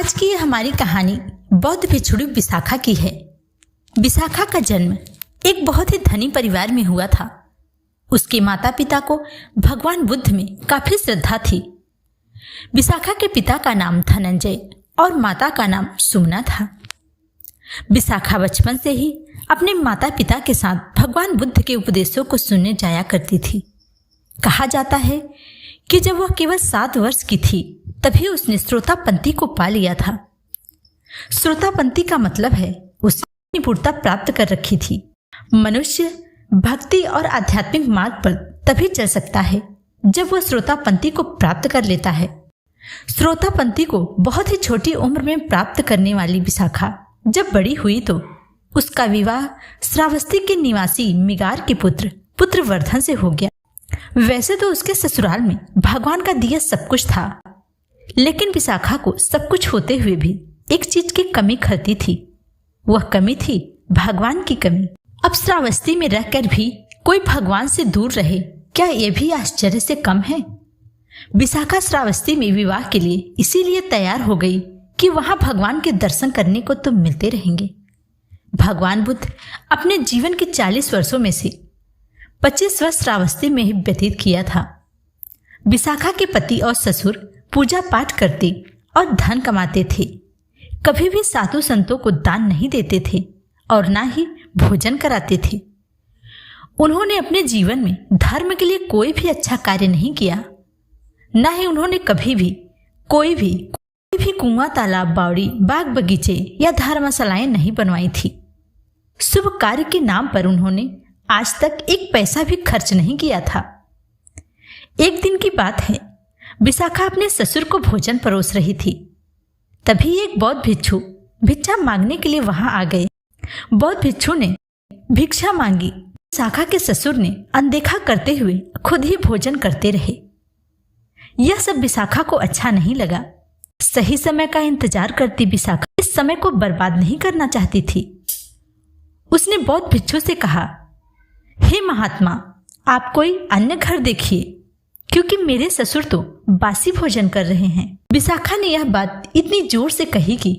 आज की ये हमारी कहानी बौद्ध भिक्षुणी विशाखा की है। विशाखा का जन्म एक बहुत ही धनी परिवार में हुआ था। उसके माता पिता को भगवान बुद्ध में काफी श्रद्धा थी। विशाखा के पिता का नाम धनंजय और माता का नाम सुमना था। विशाखा बचपन से ही अपने माता पिता के साथ भगवान बुद्ध के उपदेशों को सुनने जाया करती थी। कहा जाता है कि जब वह केवल 7 वर्ष की थी तभी उसने श्रोतापंथी को पा लिया था। श्रोतापंथी का मतलब है उसने निपुणता प्राप्त कर रखी थी। मनुष्य भक्ति और आध्यात्मिक मार्ग पर तभी चल सकता है जब वह श्रोतापंथी को प्राप्त कर लेता है। श्रोतापंथी को बहुत ही छोटी उम्र में प्राप्त करने वाली विशाखा जब बड़ी हुई तो उसका विवाह श्रावस्ती के निवासी मिगार के पुत्रवर्धन से हो गया। वैसे तो उसके ससुराल में भगवान का दिया सब कुछ था, लेकिन विशाखा को सब कुछ होते हुए भी एक चीज की कमी खलती थी। वह कमी थी भगवान की कमी। अब श्रावस्ती में रहकर भी कोई भगवान से दूर रहे, क्या यह भी आश्चर्य से कम है? विशाखा श्रावस्ती में विवाह के लिए इसीलिए तैयार हो गई कि वहां भगवान के दर्शन करने को तो मिलते रहेंगे। भगवान बुद्ध अपने जीवन के 40 वर्षों में से 25 वर्ष श्रावस्ती में ही व्यतीत किया था। विशाखा के पति और ससुर पूजा पाठ करते और धन कमाते थे। कभी भी साधु संतों को दान नहीं देते थे और ना ही भोजन कराते थे। उन्होंने अपने जीवन में धर्म के लिए कोई भी अच्छा कार्य नहीं किया। ना ही उन्होंने कभी भी कोई भी कुआं, तालाब, बावड़ी, बाग बगीचे या धर्मशालाएं नहीं बनवाई थी। शुभ कार्य के नाम पर उन्होंने आज तक एक पैसा भी खर्च नहीं किया था। एक दिन की बात है, विशाखा अपने ससुर को भोजन परोस रही थी। तभी एक बौद्ध भिक्षु भिक्षा मांगने के लिए वहां आ गए। बौद्ध भिक्षु ने भिक्षा मांगी। विशाखा के ससुर ने अनदेखा करते हुए खुद ही भोजन करते रहे। यह सब विशाखा को अच्छा नहीं लगा। सही समय का इंतजार करती विशाखा इस समय को बर्बाद नहीं करना चाहती थी। उसने बौद्ध भिक्षु से कहा, हे महात्मा, आप कोई अन्य घर देखिए, क्योंकि मेरे ससुर तो बासी भोजन कर रहे हैं। विशाखा ने यह बात इतनी जोर से कही कि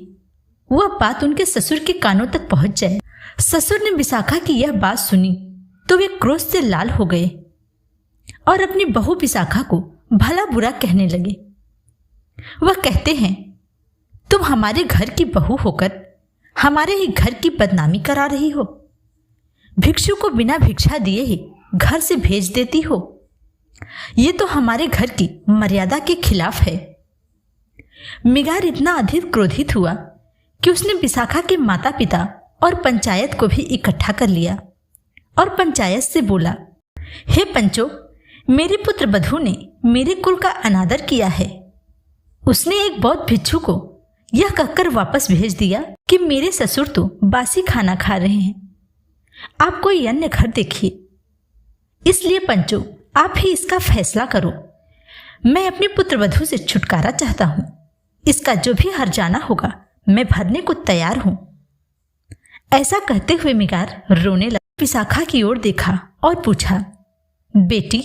वह बात उनके ससुर के कानों तक पहुंच जाए। ससुर ने विशाखा की यह बात सुनी तो वे क्रोध से लाल हो गए और अपनी बहू विशाखा को भला बुरा कहने लगे। वह कहते हैं, तुम हमारे घर की बहू होकर हमारे ही घर की बदनामी करा रही हो। भिक्षु को बिना भिक्षा दिए ही घर से भेज देती हो। ये तो हमारे घर की मर्यादा के खिलाफ है। मिगार इतना अधिक क्रोधित हुआ कि उसने विशाखा के माता पिता और पंचायत को भी इकट्ठा कर लिया और पंचायत से बोला, हे पंचों, मेरे पुत्र वधू ने मेरे कुल का अनादर किया है। उसने एक बौद्ध भिक्षु को यह कहकर वापस भेज दिया कि मेरे ससुर तो बासी खाना खा रहे हैं, आप कोई अन्य घर देखिए। इसलिए पंचों, आप ही इसका फैसला करो। मैं अपने पुत्र वधू से छुटकारा चाहता हूं। इसका जो भी हर्जाना होगा मैं भरने को तैयार हूं। ऐसा कहते हुए मिगार रोने लगा। विशाखा की ओर देखा और पूछा, बेटी,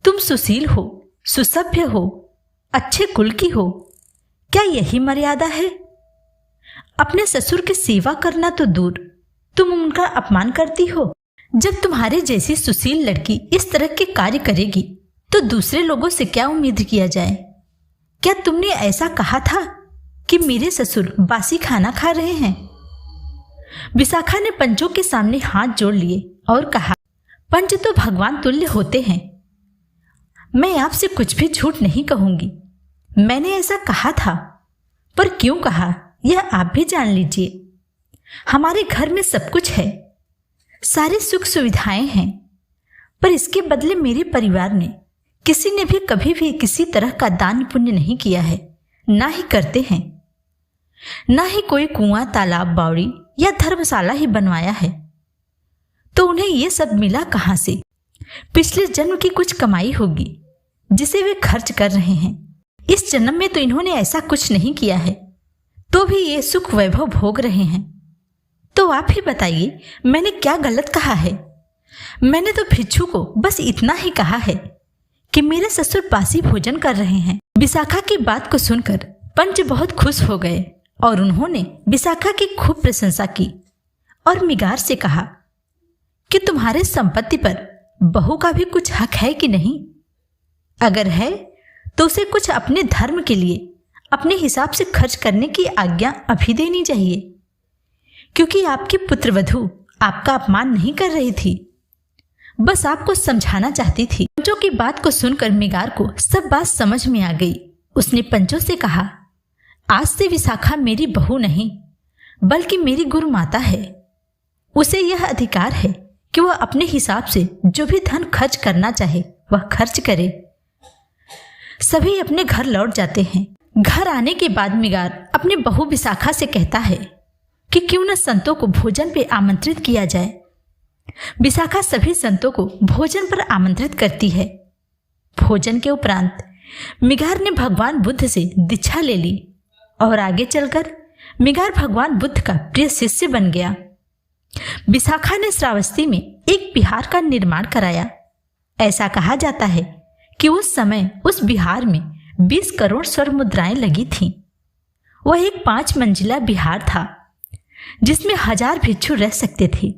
तुम सुशील हो, सुसभ्य हो, अच्छे कुल की हो, क्या यही मर्यादा है? अपने ससुर की सेवा करना तो दूर, तुम उनका अपमान करती हो। जब तुम्हारे जैसी सुशील लड़की इस तरह के कार्य करेगी तो दूसरे लोगों से क्या उम्मीद किया जाए? क्या तुमने ऐसा कहा था कि मेरे ससुर बासी खाना खा रहे हैं? विशाखा ने पंचों के सामने हाथ जोड़ लिए और कहा, पंच तो भगवान तुल्य होते हैं। मैं आपसे कुछ भी झूठ नहीं कहूंगी। मैंने ऐसा कहा था, पर क्यों कहा यह आप भी जान लीजिए। हमारे घर में सब कुछ है, सारी सुख सुविधाएं हैं, पर इसके बदले मेरे परिवार ने किसी ने भी कभी भी किसी तरह का दान पुण्य नहीं किया है, ना ही करते हैं। ना ही कोई कुआं, तालाब, बावड़ी या धर्मशाला ही बनवाया है। तो उन्हें यह सब मिला कहां से? पिछले जन्म की कुछ कमाई होगी जिसे वे खर्च कर रहे हैं। इस जन्म में तो इन्होंने ऐसा कुछ नहीं किया है, तो भी ये सुख वैभव भोग रहे हैं। तो आप ही बताइए, मैंने क्या गलत कहा है? मैंने तो भिक्षु को बस इतना ही कहा है कि मेरे ससुर बासी भोजन कर रहे हैं। विशाखा की बात को सुनकर पंच बहुत खुश हो गए और उन्होंने विशाखा की खूब प्रशंसा की और मिगार से कहा कि तुम्हारे संपत्ति पर बहू का भी कुछ हक है कि नहीं? अगर है तो उसे कुछ अपने धर्म के लिए अपने हिसाब से खर्च करने की आज्ञा अभी देनी चाहिए, क्योंकि आपकी पुत्रवधू आपका अपमान नहीं कर रही थी, बस आपको समझाना चाहती थी। पंचों की बात को सुनकर मिगार को सब बात समझ में आ गई। उसने पंचों से कहा, आज से विशाखा मेरी बहू नहीं बल्कि मेरी गुरु माता है। उसे यह अधिकार है कि वह अपने हिसाब से जो भी धन खर्च करना चाहे वह खर्च करे। सभी अपने घर लौट जाते हैं। घर आने के बाद मिगार अपनी बहू विशाखा से कहता है कि क्यों न संतों को भोजन पे आमंत्रित किया जाए। विशाखा सभी संतों को भोजन पर आमंत्रित करती है। भोजन के उपरांत मिगार ने भगवान बुद्ध से दीक्षा ले ली और आगे चलकर मिगार भगवान बुद्ध का प्रिय शिष्य बन गया। विशाखा ने श्रावस्ती में एक विहार का निर्माण कराया। ऐसा कहा जाता है कि उस समय उस विहार में 20 करोड़ स्वर्ण मुद्राएं लगी थीं। वह एक 5 मंजिला विहार था जिसमें 1000 भिक्षु रह सकते थे,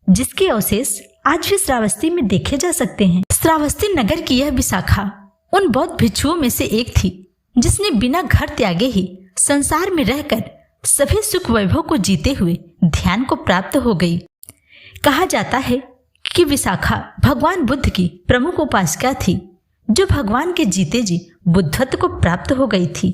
जिसके अवशेष आज भी श्रावस्ती में देखे जा सकते हैं। श्रावस्ती नगर की यह विशाखा उन बौद्ध भिक्षुओं में से एक थी जिसने बिना घर त्यागे ही संसार में रहकर सभी सुख वैभव को जीते हुए ध्यान को प्राप्त हो गई। कहा जाता है कि विशाखा भगवान बुद्ध की प्रमुख उपासिका थी, जो भगवान के जीते जी बुद्धत्व को प्राप्त हो गई थी।